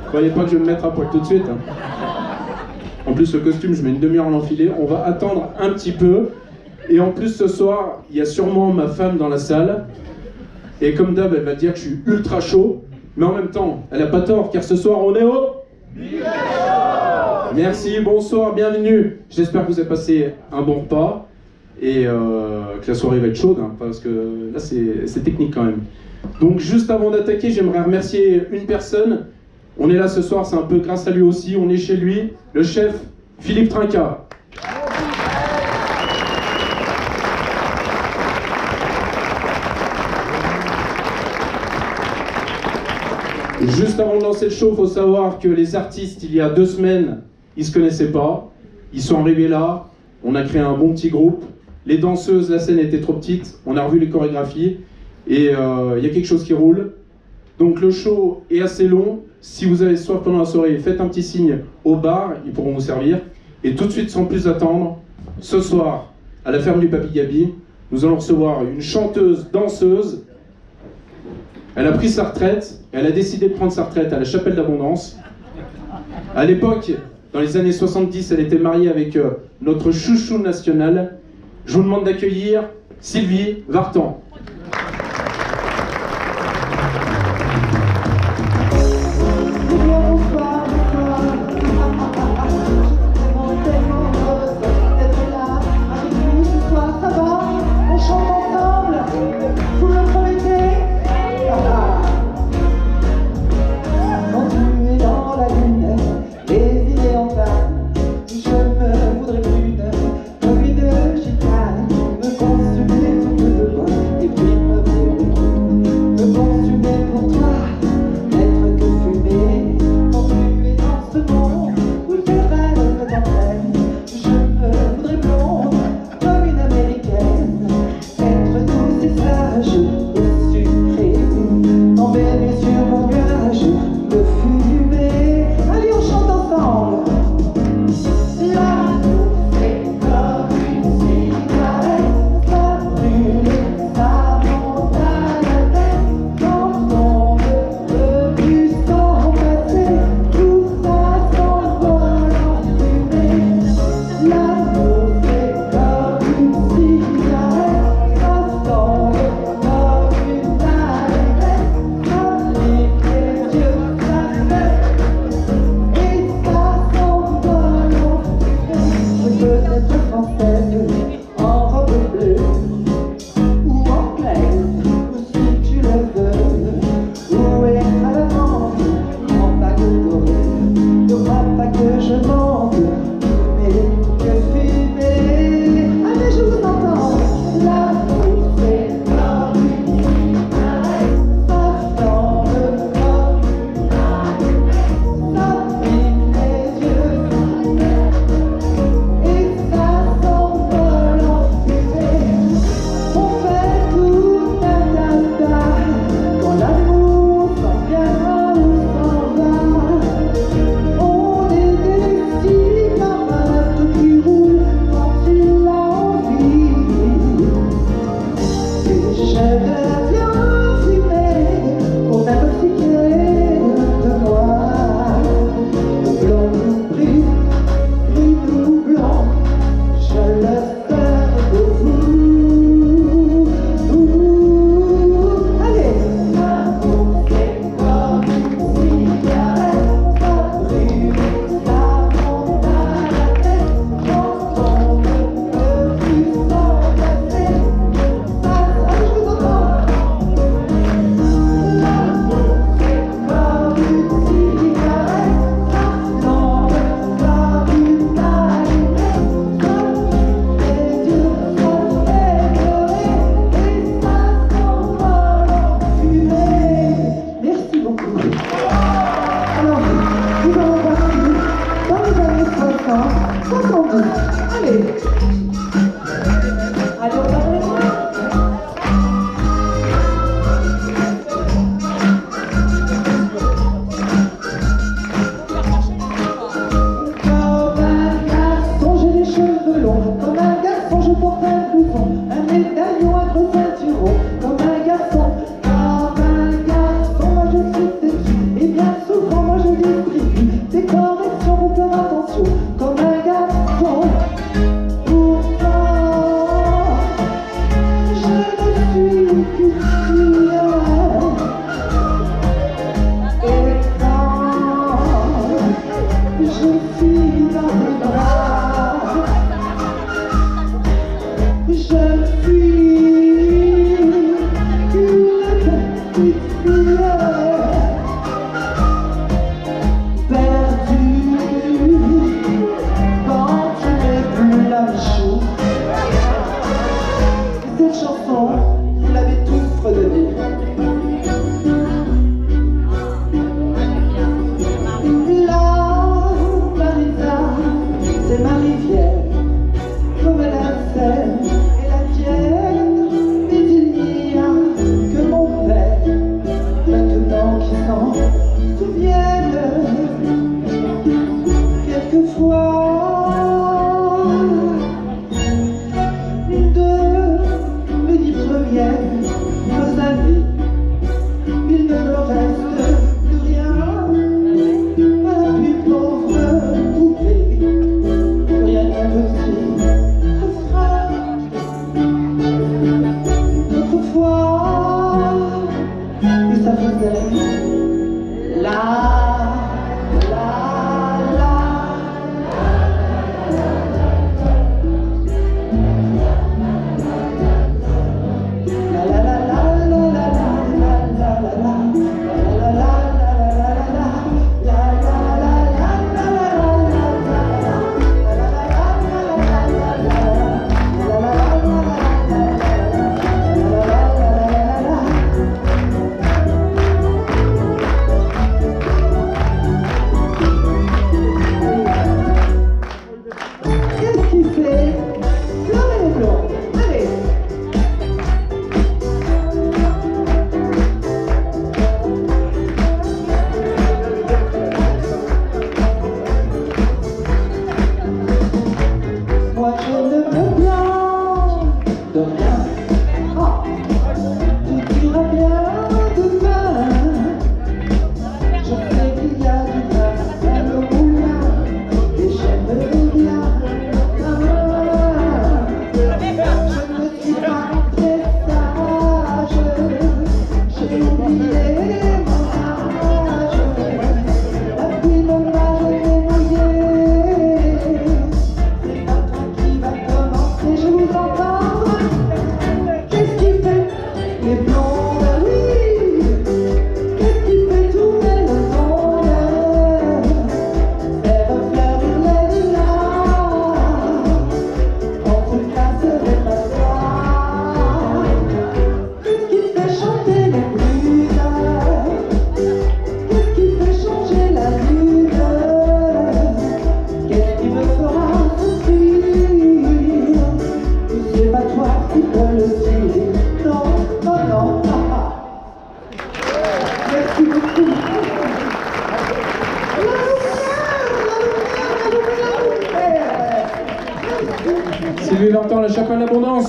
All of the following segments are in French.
Croyez pas que je vais me mettre à poil tout de suite. Hein. En plus, le costume, je mets une demi-heure à l'enfiler. On va attendre un petit peu. Et en plus, ce soir, il y a sûrement ma femme dans la salle. Et comme d'hab, elle va dire que je suis ultra chaud. Mais en même temps, elle a pas tort, car ce soir, on est au... Merci, bonsoir, bienvenue. J'espère que vous avez passé un bon repas. Et que la soirée va être chaude, hein, parce que là, c'est technique quand même. Donc, juste avant d'attaquer, j'aimerais remercier une personne. On est là ce soir, c'est un peu grâce à lui aussi. On est chez lui, le chef Philippe Trinca. Et juste avant de lancer le show, il faut savoir que les artistes, il y a 2 semaines, ils ne se connaissaient pas. Ils sont arrivés là, on a créé un bon petit groupe. Les danseuses, la scène était trop petite, on a revu les chorégraphies. Et il y a quelque chose qui roule. Donc le show est assez long. Si vous avez soif pendant la soirée, faites un petit signe au bar, ils pourront vous servir. Et tout de suite, sans plus attendre, ce soir, à la ferme du Papy Gabi, nous allons recevoir une chanteuse, danseuse. Elle a pris sa retraite, elle a décidé de prendre sa retraite à la Chapelle d'Abondance. À l'époque, dans les années 70, elle était mariée avec notre chouchou national. Je vous demande d'accueillir Sylvie Vartan. Et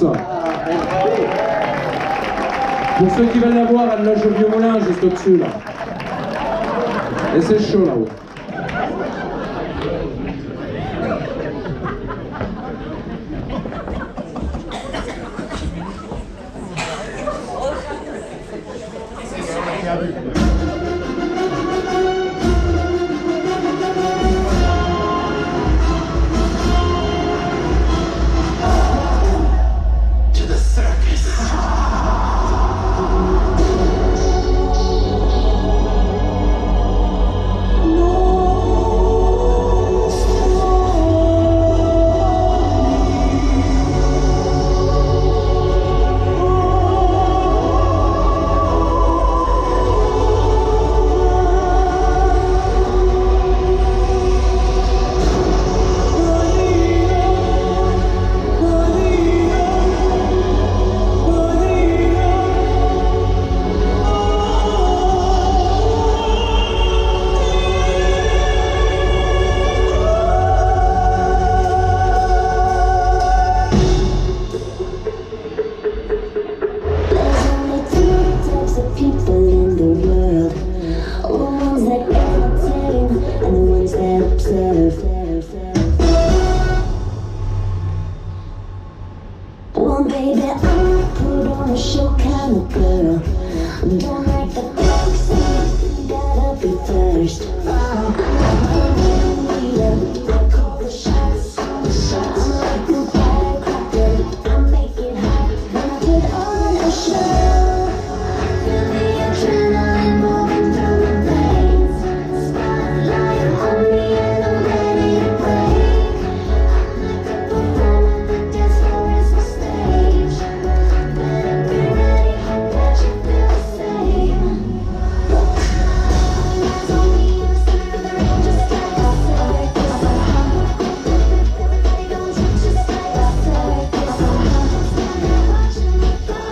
danse. Pour ceux qui veulent la voir, elle loge au Vieux Moulin, juste au-dessus, là. Et c'est chaud, là-haut. Well, baby, I'm put on a show kind of girl. Don't like the backseat, gotta be first. I'm the leader, I call the shots. I'm like the firecracker, I make it hot when I put on a show. Feel the adrenaline moving through my veins. Spotlight on me and I'm ready to break. I'm like a performer, the dance floor is my stage. Better be ready, hope that you feel the same. Eyes on me in the center of the ring, just like a circus. Everybody gon' drink just like a circus. Stand there watching me fly,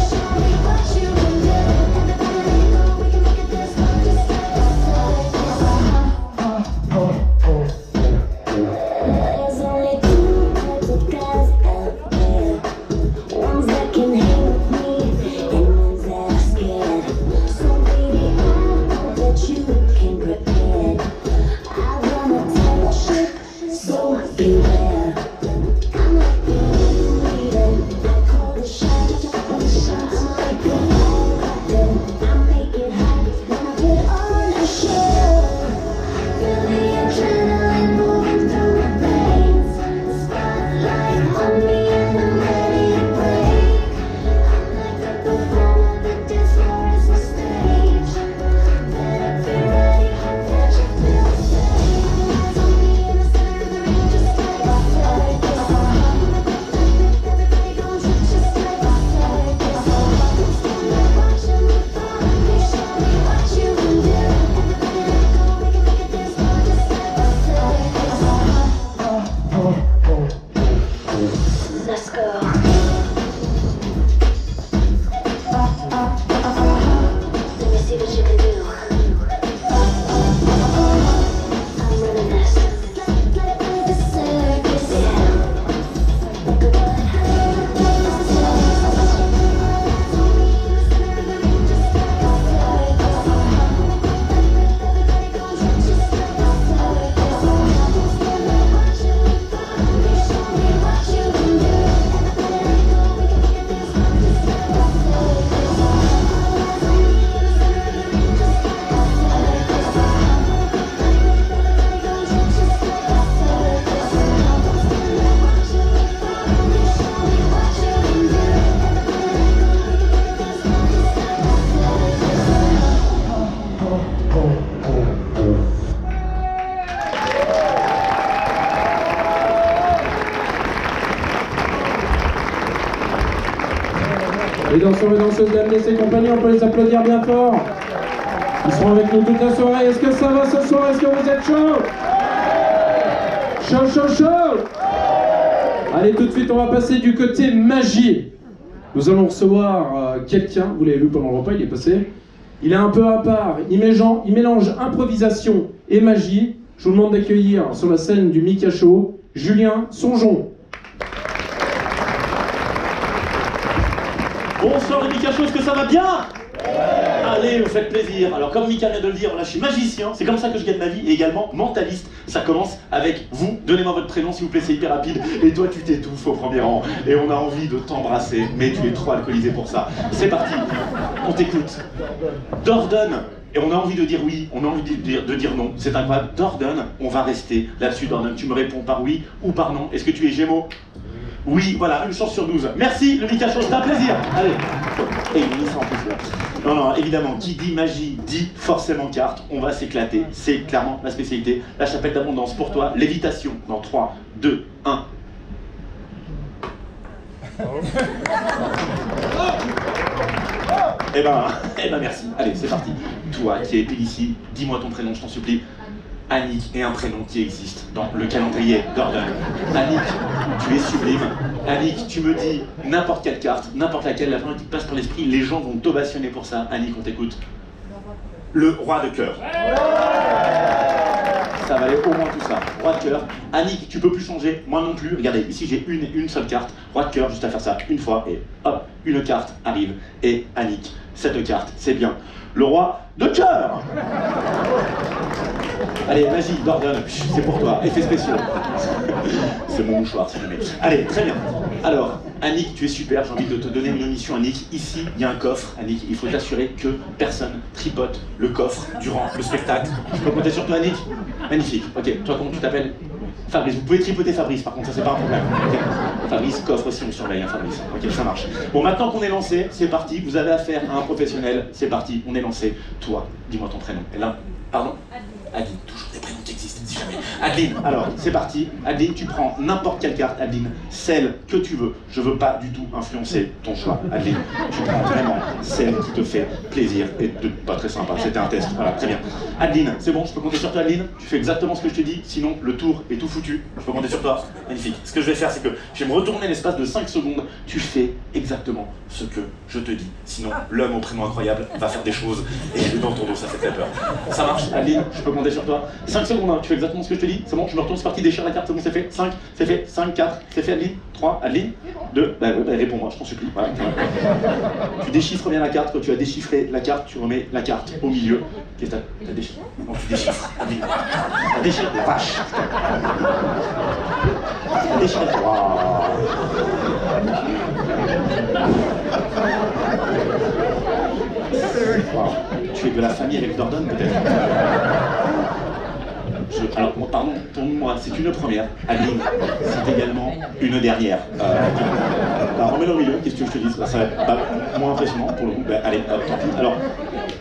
show me what you can do. Everybody know we can make it this fun, just like a circus. There's only two types of guys out there. Ones that can hang with me and ones that are scared. So baby, I hope that you can prepare. I run a tight ship, so beware. I'm like the leader, I call the shots. I'm like the firecracker, I make it hot when I put on a show. Feel the adrenaline moving through my veins. Spotlight on me and I'm ready to break. I'm like a performer, the dance floor is my stage. Better be ready, hope that you feel the same. Eyes on me in the center of the ring, just like a circus. Everybody gon' drink just like a circus. Stand there watching me fly, show me what you can do. Everybody let go, we can make it this fun, just like a circus. Let's go. Let me see what you can do. I'm running this. Like a circus, yeah. Like a Les danseurs et danseuses d'Amnesty et compagnie, on peut les applaudir bien fort. Ils seront avec nous toute la soirée. Est-ce que ça va ce soir? Est-ce que vous êtes chaud? Chaud, chaud, chaud. Allez, tout de suite, on va passer du côté magie. Nous allons recevoir quelqu'un, vous l'avez vu pendant le repas, il est passé. Il est un peu à part, il mélange improvisation et magie. Je vous demande d'accueillir sur la scène du Mika Show, Julien Songeon. Bonsoir les Mika Show, est-ce que ça va bien? Allez, vous faites plaisir. Alors comme Mika vient de le dire, là je suis magicien, c'est comme ça que je gagne ma vie, et également mentaliste. Ça commence avec vous. Donnez-moi votre prénom s'il vous plaît, c'est hyper rapide. Et toi tu t'étouffes au premier rang, et on a envie de t'embrasser, mais tu es trop alcoolisé pour ça. C'est parti, on t'écoute. Dordon. Et on a envie de dire oui, on a envie de dire non, c'est incroyable. Dordon, on va rester là-dessus. Dordon, tu me réponds par oui ou par non. Est-ce que tu es Gémeaux? Oui, voilà, une chance sur 12. Merci, le Mika Show, c'est un plaisir. Allez. Et il me dit ça en plus là. Non, non, évidemment, qui dit magie dit forcément carte. On va s'éclater, c'est clairement la spécialité. La chapelle d'abondance pour toi, lévitation dans 3, 2, 1. Eh ben merci. Allez, c'est parti. Toi qui es ici, dis-moi ton prénom, je t'en supplie. Annick est un prénom qui existe dans le calendrier Dordon. Annick, tu es sublime. Annick, tu me dis n'importe quelle carte, n'importe laquelle, la première qui te passe par l'esprit, les gens vont t'ovationner pour ça. Annick, on t'écoute. Le roi de cœur. Ça valait au moins tout ça. Roi de cœur. Annick, tu peux plus changer, moi non plus. Regardez, ici j'ai une seule carte. Roi de cœur, juste à faire ça une fois et hop, une carte arrive. Et Annick, cette carte, c'est bien le roi de cœur. Allez, magie, Dordon, c'est pour toi, effets spéciaux. C'est mon mouchoir, si jamais. Allez, très bien. Alors, Annick, tu es super, j'ai envie de te donner une mission, Annick. Ici, il y a un coffre, Annick, il faut t'assurer que personne tripote le coffre durant le spectacle. Je peux compter sur toi, Annick? Magnifique. Ok, toi, comment tu t'appelles? Fabrice, vous pouvez tripoter Fabrice, par contre, ça c'est pas un problème. Okay. Fabrice, coffre aussi, on surveille, hein, Fabrice. Ok, ça marche. Bon, maintenant qu'on est lancé, c'est parti, vous avez affaire à un professionnel, c'est parti, on est lancé. Toi, dis-moi ton prénom. Et là, pardon? Adeline, toujours des prénoms qui existent, si jamais. Adeline, alors, c'est parti. Adeline, tu prends n'importe quelle carte, Adeline, celle que tu veux. Je veux pas du tout influencer ton choix, Adeline. Tu prends vraiment celle qui te fait plaisir et pas très sympa. C'était un test, voilà, très bien. Adeline, c'est bon, je peux compter sur toi, Adeline? Tu fais exactement ce que je te dis, sinon le tour est tout foutu. Je peux compter sur toi? Magnifique. Ce que je vais faire, c'est que je vais me retourner l'espace de 5 secondes. Tu fais exactement ce que je te dis. Sinon, l'homme au prénom incroyable va faire des choses et dans ton dos, ça fait très peur. Ça marche, Adeline? Je peux compter sur toi? 5 secondes, hein. Tu fais exactement ce que je te dis? C'est bon, je me retourne, c'est parti, déchire la carte, c'est bon, c'est fait. 5, c'est fait. 5, 4, c'est fait, Adeline? 3, Adeline? 2, réponds-moi, je t'en supplie. Voilà. Tu déchiffres bien la carte, quand tu as déchiffré la carte, tu remets la carte au milieu. Qu'est-ce que t'as déchiffré? Non, tu déchiffres, Adeline. T'as déchiré la vache. T'as déchiré. Wow. Tu es de la famille avec Dordon, peut-être? Alors, pardon, pour moi, c'est une première. Adeline, c'est également une dernière. Remets-le au milieu, qu'est-ce que je te dis? Ça va être moins impressionnant pour le coup. Allez, tant pis. Alors,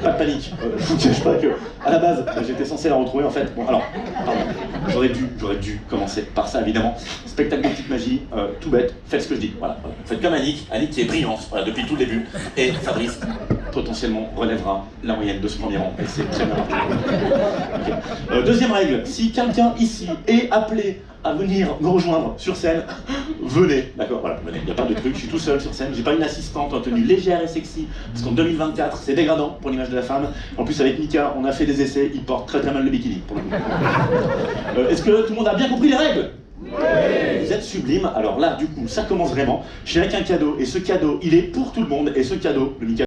pas de panique. Je vous cache pas que, à la base, j'étais censé la retrouver en fait. Bon, alors, pardon, j'aurais dû commencer par ça, évidemment. Spectacle de petite magie, tout bête, faites ce que je dis. Voilà. Faites comme Annick qui est brillante voilà, depuis tout le début. Et Fabrice, potentiellement, relèvera la moyenne de ce premier rang. Et c'est très bien parti. Okay. Deuxième règle, si quelqu'un ici est appelé à venir me rejoindre sur scène, venez, d'accord, voilà, venez, il n'y a pas de truc, je suis tout seul sur scène, j'ai pas une assistante en tenue légère et sexy, parce qu'en 2024, c'est dégradant pour l'image de la femme. En plus, avec Mika, on a fait des essais, il porte très très mal le bikini, pour le coup. Est-ce que tout le monde a bien compris les règles? Oui. Vous êtes sublime, alors là, du coup, ça commence vraiment. Je suis avec un cadeau, et ce cadeau, il est pour tout le monde, et ce cadeau, le Mika